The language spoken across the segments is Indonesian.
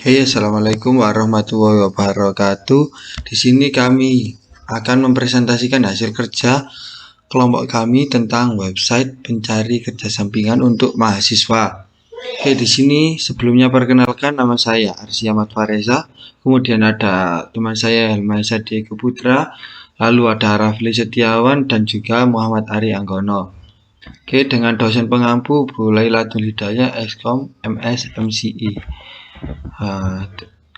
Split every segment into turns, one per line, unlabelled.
Assalamualaikum warahmatullahi wabarakatuh. Di sini kami akan mempresentasikan hasil kerja kelompok kami tentang website pencari kerja sampingan untuk mahasiswa. Di sini sebelumnya perkenalkan, nama saya Arsy Ahmad Fareza, kemudian ada teman saya Helmaisa Diego Putra, lalu ada Rafli Setiawan dan juga Muhammad Ari Anggono. Dengan dosen pengampu Bu Lailatul Hidayah, Eskom MS MCI.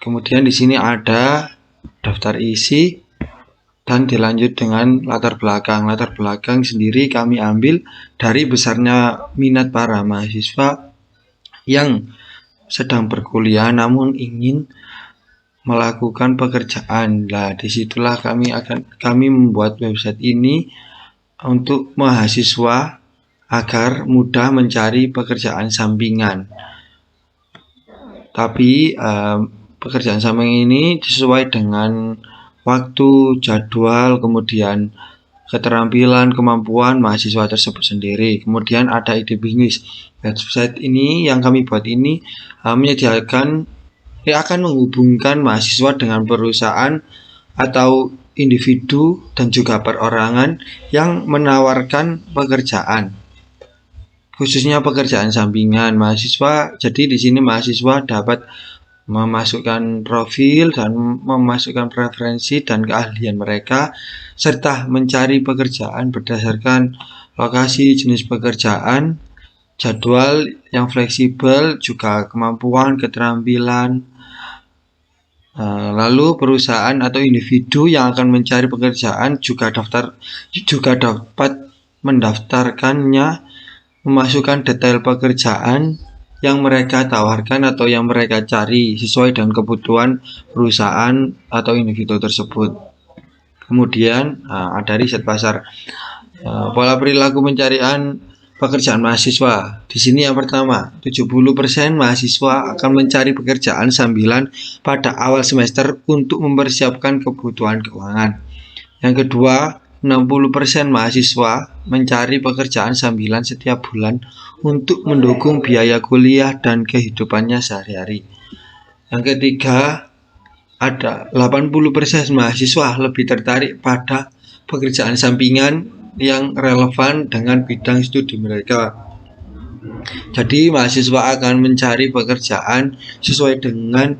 Kemudian di sini ada daftar isi dan dilanjut dengan latar belakang. Latar belakang sendiri kami ambil dari besarnya minat para mahasiswa yang sedang berkuliah namun ingin melakukan pekerjaan. Nah, disitulah kami membuat website ini untuk mahasiswa agar mudah mencari pekerjaan sampingan. Tapi pekerjaan sampingan ini sesuai dengan waktu, jadwal, kemudian keterampilan, kemampuan mahasiswa tersebut sendiri. Kemudian ada ide bisnis. Website ini yang kami buat ini akan menghubungkan mahasiswa dengan perusahaan atau individu dan juga perorangan yang menawarkan pekerjaan, khususnya pekerjaan sampingan mahasiswa. Jadi di sini mahasiswa dapat memasukkan profil dan memasukkan preferensi dan keahlian mereka, serta mencari pekerjaan berdasarkan lokasi, jenis pekerjaan, jadwal yang fleksibel, juga kemampuan, keterampilan. Lalu perusahaan atau individu yang akan mencari pekerjaan juga dapat mendaftarkannya, memasukkan detail pekerjaan yang mereka tawarkan atau yang mereka cari sesuai dengan kebutuhan perusahaan atau individu tersebut. Kemudian ada riset pasar, pola perilaku pencarian pekerjaan mahasiswa. Di sini yang pertama, 70% mahasiswa akan mencari pekerjaan sambilan pada awal semester untuk mempersiapkan kebutuhan keuangan. Yang kedua, 60% mahasiswa mencari pekerjaan sambilan setiap bulan untuk mendukung biaya kuliah dan kehidupannya sehari-hari. Yang ketiga, ada 80% mahasiswa lebih tertarik pada pekerjaan sampingan yang relevan dengan bidang studi mereka. Jadi mahasiswa akan mencari pekerjaan sesuai dengan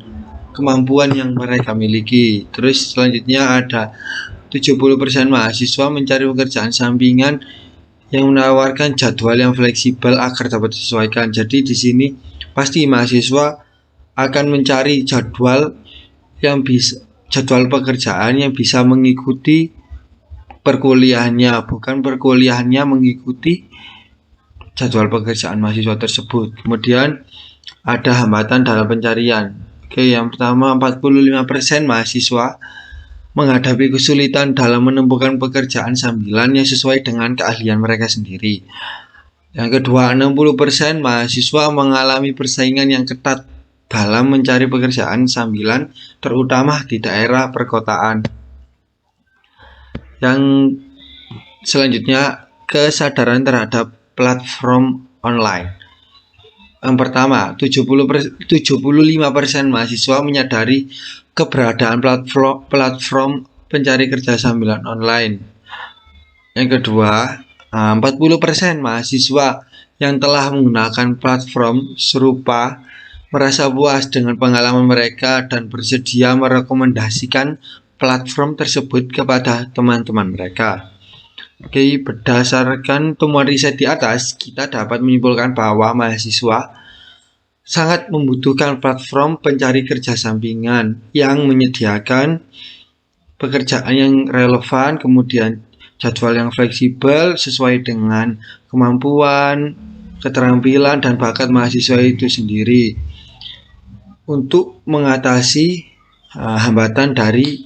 kemampuan yang mereka miliki. Terus selanjutnya ada 70% mahasiswa mencari pekerjaan sampingan yang menawarkan jadwal yang fleksibel agar dapat disesuaikan. Jadi di sini pasti mahasiswa akan mencari jadwal pekerjaan yang bisa mengikuti perkuliahannya, bukan perkuliahannya mengikuti jadwal pekerjaan mahasiswa tersebut. Kemudian ada hambatan dalam pencarian. Yang pertama, 45% mahasiswa menghadapi kesulitan dalam menemukan pekerjaan sambilan yang sesuai dengan keahlian mereka sendiri. Yang kedua, 60% mahasiswa mengalami persaingan yang ketat dalam mencari pekerjaan sambilan, terutama di daerah perkotaan. Yang selanjutnya, kesadaran terhadap platform online. Yang pertama, 75% mahasiswa menyadari keberadaan platform pencari kerja sambilan online. Yang kedua, 40% mahasiswa yang telah menggunakan platform serupa merasa puas dengan pengalaman mereka dan bersedia merekomendasikan platform tersebut kepada teman-teman mereka. Berdasarkan temuan riset di atas, kita dapat menyimpulkan bahwa mahasiswa sangat membutuhkan platform pencari kerja sampingan yang menyediakan pekerjaan yang relevan, kemudian jadwal yang fleksibel sesuai dengan kemampuan, keterampilan, dan bakat mahasiswa itu sendiri untuk mengatasi hambatan dari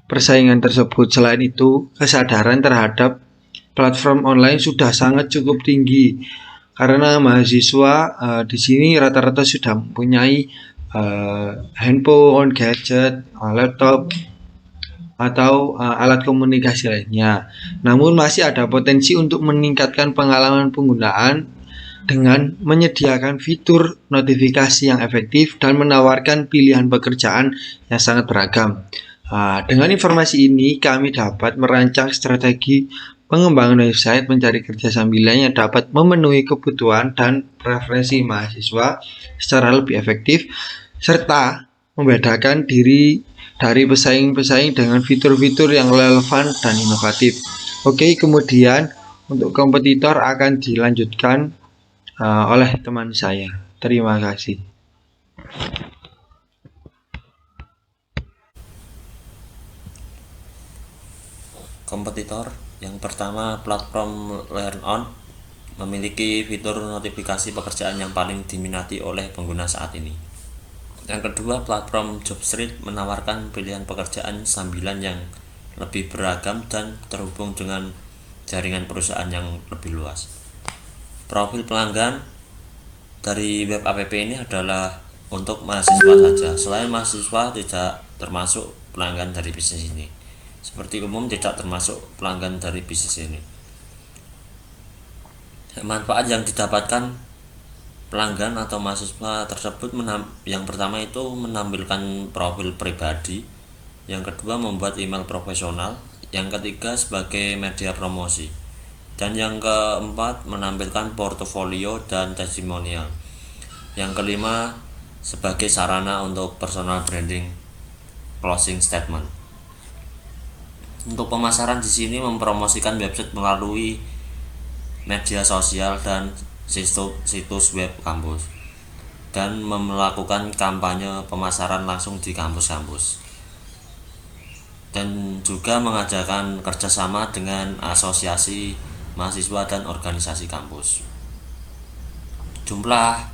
persaingan tersebut. Selain itu, kesadaran terhadap platform online sudah sangat cukup tinggi karena mahasiswa di sini rata-rata sudah mempunyai handphone, gadget, laptop, atau alat komunikasi lainnya. Namun masih ada potensi untuk meningkatkan pengalaman penggunaan dengan menyediakan fitur notifikasi yang efektif dan menawarkan pilihan pekerjaan yang sangat beragam. Dengan informasi ini, kami dapat merancang strategi pengembangan website mencari kerja sambilan yang dapat memenuhi kebutuhan dan preferensi mahasiswa secara lebih efektif, serta membedakan diri dari pesaing-pesaing dengan fitur-fitur yang relevan dan inovatif. Oke, kemudian untuk kompetitor akan dilanjutkan oleh teman saya. Terima kasih.
Kompetitor yang pertama, platform LearnOn memiliki fitur notifikasi pekerjaan yang paling diminati oleh pengguna saat ini. Yang kedua, platform Jobstreet menawarkan pilihan pekerjaan sambilan yang lebih beragam dan terhubung dengan jaringan perusahaan yang lebih luas. Profil pelanggan dari web app ini adalah untuk mahasiswa saja. Selain mahasiswa tidak termasuk pelanggan dari bisnis ini. Seperti umum tidak termasuk pelanggan dari bisnis ini. Manfaat yang didapatkan pelanggan atau mahasiswa tersebut yang pertama itu menampilkan profil pribadi, yang kedua membuat email profesional, yang ketiga sebagai media promosi, dan yang keempat menampilkan portofolio dan testimonial, yang kelima sebagai sarana untuk personal branding closing statement. Untuk pemasaran di sini mempromosikan website melalui media sosial dan situs web kampus, dan melakukan kampanye pemasaran langsung di kampus-kampus, dan juga mengajarkan kerjasama dengan asosiasi mahasiswa dan organisasi kampus. Jumlah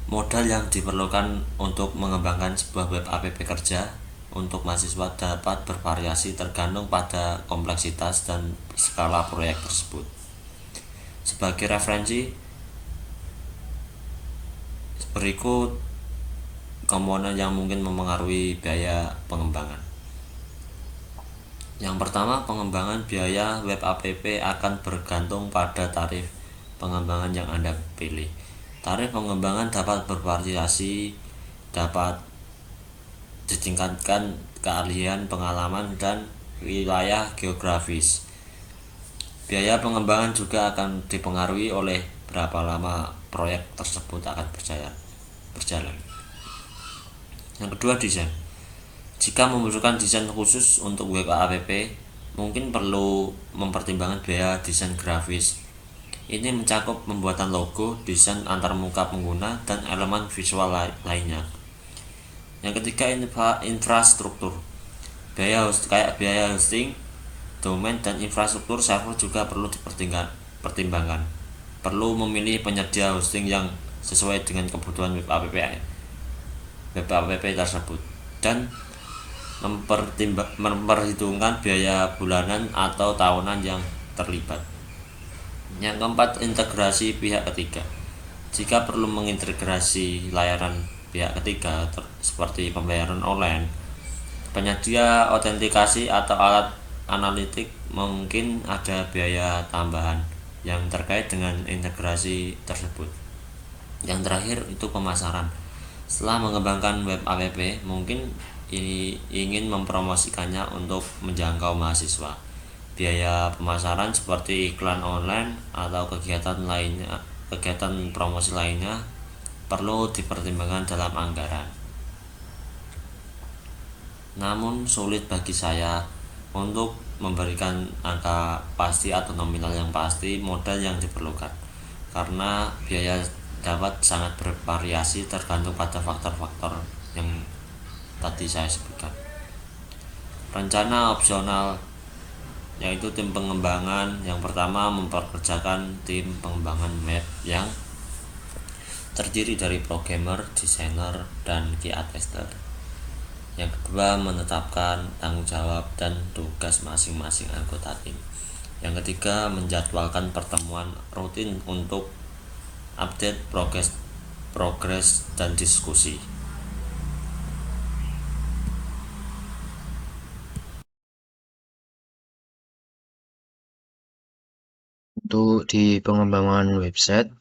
modal yang diperlukan untuk mengembangkan sebuah web app kerja untuk mahasiswa dapat bervariasi tergantung pada kompleksitas dan skala proyek tersebut. Sebagai referensi, berikut komponen yang mungkin mempengaruhi biaya pengembangan. Yang pertama, pengembangan biaya web app akan bergantung pada tarif pengembangan yang Anda pilih. Tarif pengembangan dapat bervariasi, dapat ditingkatkan keahlian, pengalaman, dan wilayah geografis. Biaya pengembangan juga akan dipengaruhi oleh berapa lama proyek tersebut akan berjalan. Yang kedua, desain. Jika membutuhkan desain khusus untuk web app, mungkin perlu mempertimbangkan biaya desain grafis. Ini mencakup pembuatan logo, desain antarmuka pengguna, dan elemen visual lainnya. Yang ketiga, infrastruktur. Biaya hosting, domain, dan infrastruktur server juga perlu dipertimbangkan. Perlu memilih penyedia hosting yang sesuai dengan kebutuhan web app tersebut, dan memperhitungkan biaya bulanan atau tahunan yang terlibat. Yang keempat, integrasi pihak ketiga. Jika perlu mengintegrasi layanan pihak ketiga seperti pembayaran online, penyedia autentikasi atau alat analitik, mungkin ada biaya tambahan yang terkait dengan integrasi tersebut. Yang terakhir itu pemasaran. Setelah mengembangkan web app, mungkin ingin mempromosikannya untuk menjangkau mahasiswa. Biaya pemasaran seperti iklan online atau kegiatan promosi lainnya perlu dipertimbangkan dalam anggaran. Namun sulit bagi saya untuk memberikan angka pasti atau nominal yang pasti modal yang diperlukan, karena biaya dapat sangat bervariasi tergantung pada faktor-faktor yang tadi saya sebutkan. Rencana opsional yaitu tim pengembangan. Yang pertama, memperkerjakan tim pengembangan web yang terdiri dari programmer, desainer, dan QA tester. Yang kedua, menetapkan tanggung jawab dan tugas masing-masing anggota tim. Yang ketiga, menjadwalkan pertemuan rutin untuk update progres dan diskusi.
Untuk di pengembangan website,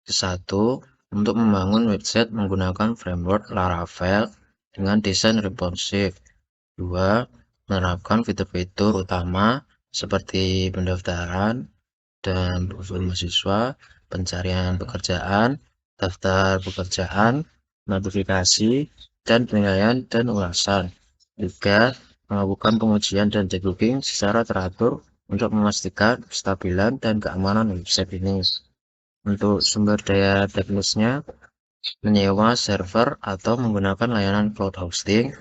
Satu, untuk membangun website menggunakan framework Laravel dengan desain responsif. Dua, menerapkan fitur-fitur utama seperti pendaftaran dan profil mahasiswa, pencarian pekerjaan, daftar pekerjaan, notifikasi, dan penilaian dan ulasan. Juga melakukan pengujian dan debugging secara teratur untuk memastikan kestabilan dan keamanan website ini. Untuk sumber daya teknisnya, menyewa server atau menggunakan layanan cloud hosting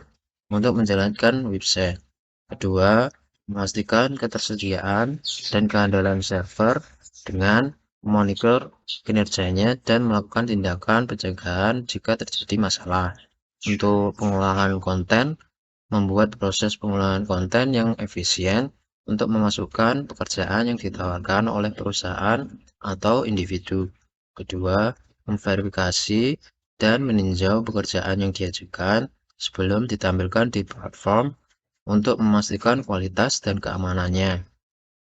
untuk menjalankan website. Kedua, memastikan ketersediaan dan keandalan server dengan memonitor kinerjanya dan melakukan tindakan pencegahan jika terjadi masalah. Untuk pengolahan konten, membuat proses pengolahan konten yang efisien untuk memasukkan pekerjaan yang ditawarkan oleh perusahaan atau individu. Kedua, memverifikasi dan meninjau pekerjaan yang diajukan sebelum ditampilkan di platform untuk memastikan kualitas dan keamanannya.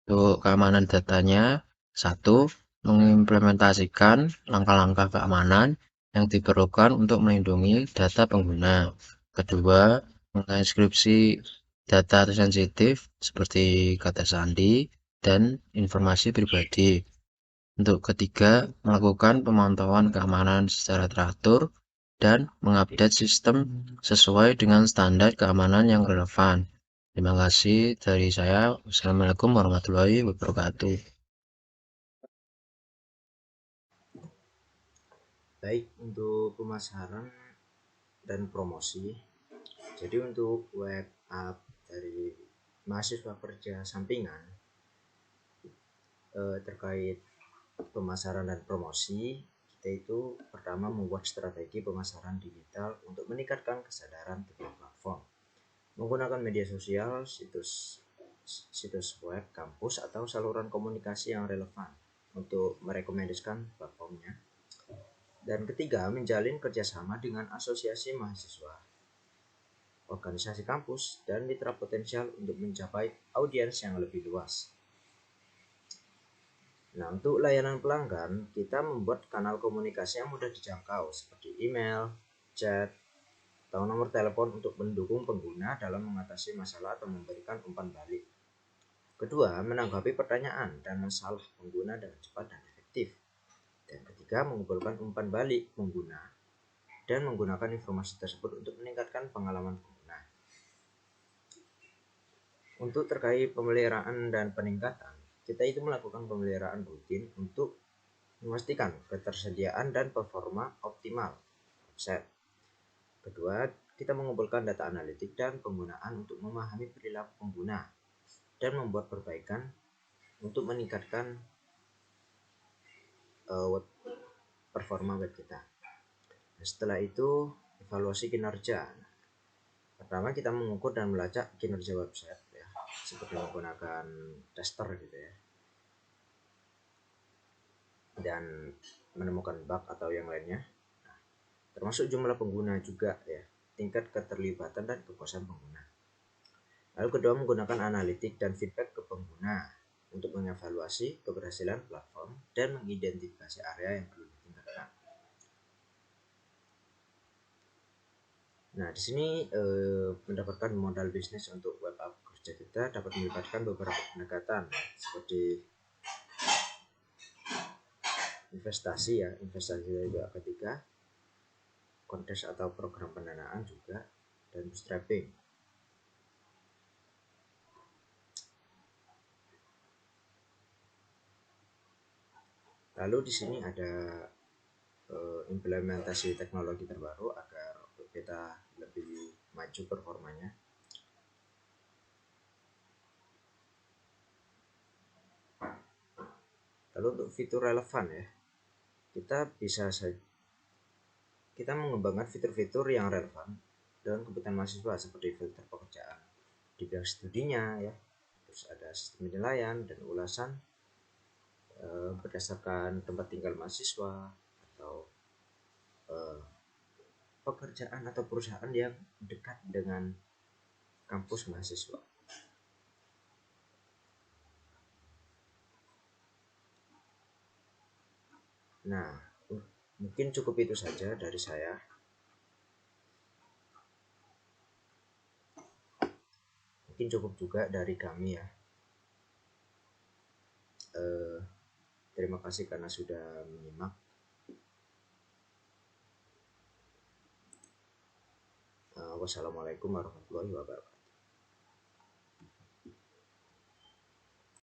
Untuk keamanan datanya, satu, mengimplementasikan langkah-langkah keamanan yang diperlukan untuk melindungi data pengguna. Kedua, mengenkripsi data sensitif seperti kata sandi dan informasi pribadi. Untuk ketiga, melakukan pemantauan keamanan secara teratur dan mengupdate sistem sesuai dengan standar keamanan yang relevan. Terima kasih dari saya. Wassalamualaikum warahmatullahi wabarakatuh.
Baik, untuk pemasaran dan promosi. Jadi untuk web app dari mahasiswa kerja sampingan terkait pemasaran dan promosi, kita itu pertama membuat strategi pemasaran digital untuk meningkatkan kesadaran tentang platform. Menggunakan media sosial, situs web, kampus, atau saluran komunikasi yang relevan untuk merekomendasikan platformnya. Dan ketiga, menjalin kerjasama dengan asosiasi mahasiswa, organisasi kampus, dan mitra potensial untuk mencapai audiens yang lebih luas. Nah, untuk layanan pelanggan, kita membuat kanal komunikasi yang mudah dijangkau seperti email, chat, atau nomor telepon untuk mendukung pengguna dalam mengatasi masalah atau memberikan umpan balik. Kedua, menanggapi pertanyaan dan masalah pengguna dengan cepat dan efektif. Dan ketiga, mengumpulkan umpan balik pengguna dan menggunakan informasi tersebut untuk meningkatkan pengalaman pengguna. Untuk terkait pemeliharaan dan peningkatan, kita itu melakukan pemeliharaan rutin untuk memastikan ketersediaan dan performa optimal website. Kedua, kita mengumpulkan data analitik dan penggunaan untuk memahami perilaku pengguna dan membuat perbaikan untuk meningkatkan performa web kita. Setelah itu, evaluasi kinerja. Pertama, kita mengukur dan melacak kinerja website ya, seperti menggunakan tester gitu ya, dan menemukan bug atau yang lainnya. Nah, termasuk jumlah pengguna juga ya, tingkat keterlibatan dan kepuasan pengguna. Lalu kedua, menggunakan analitik dan feedback ke pengguna untuk mengevaluasi keberhasilan platform dan mengidentifikasi area yang perlu ditingkatkan. Nah, di sini mendapatkan modal bisnis untuk web app kerja kita dapat melibatkan beberapa pendekatan seperti investasi juga ketiga, kontes atau program pendanaan juga, dan bootstrapping. Lalu di sini ada implementasi teknologi terbaru agar kita lebih maju performanya. Lalu untuk fitur relevan ya, kita mengembangkan fitur-fitur yang relevan dengan kebutuhan mahasiswa seperti filter pekerjaan di bidang studinya ya, terus ada sistem penilaian dan ulasan berdasarkan tempat tinggal mahasiswa atau pekerjaan atau perusahaan yang dekat dengan kampus mahasiswa. Nah, Mungkin cukup itu saja dari saya. Mungkin cukup juga dari kami ya. Terima kasih karena sudah menyimak. Wassalamualaikum warahmatullahi wabarakatuh.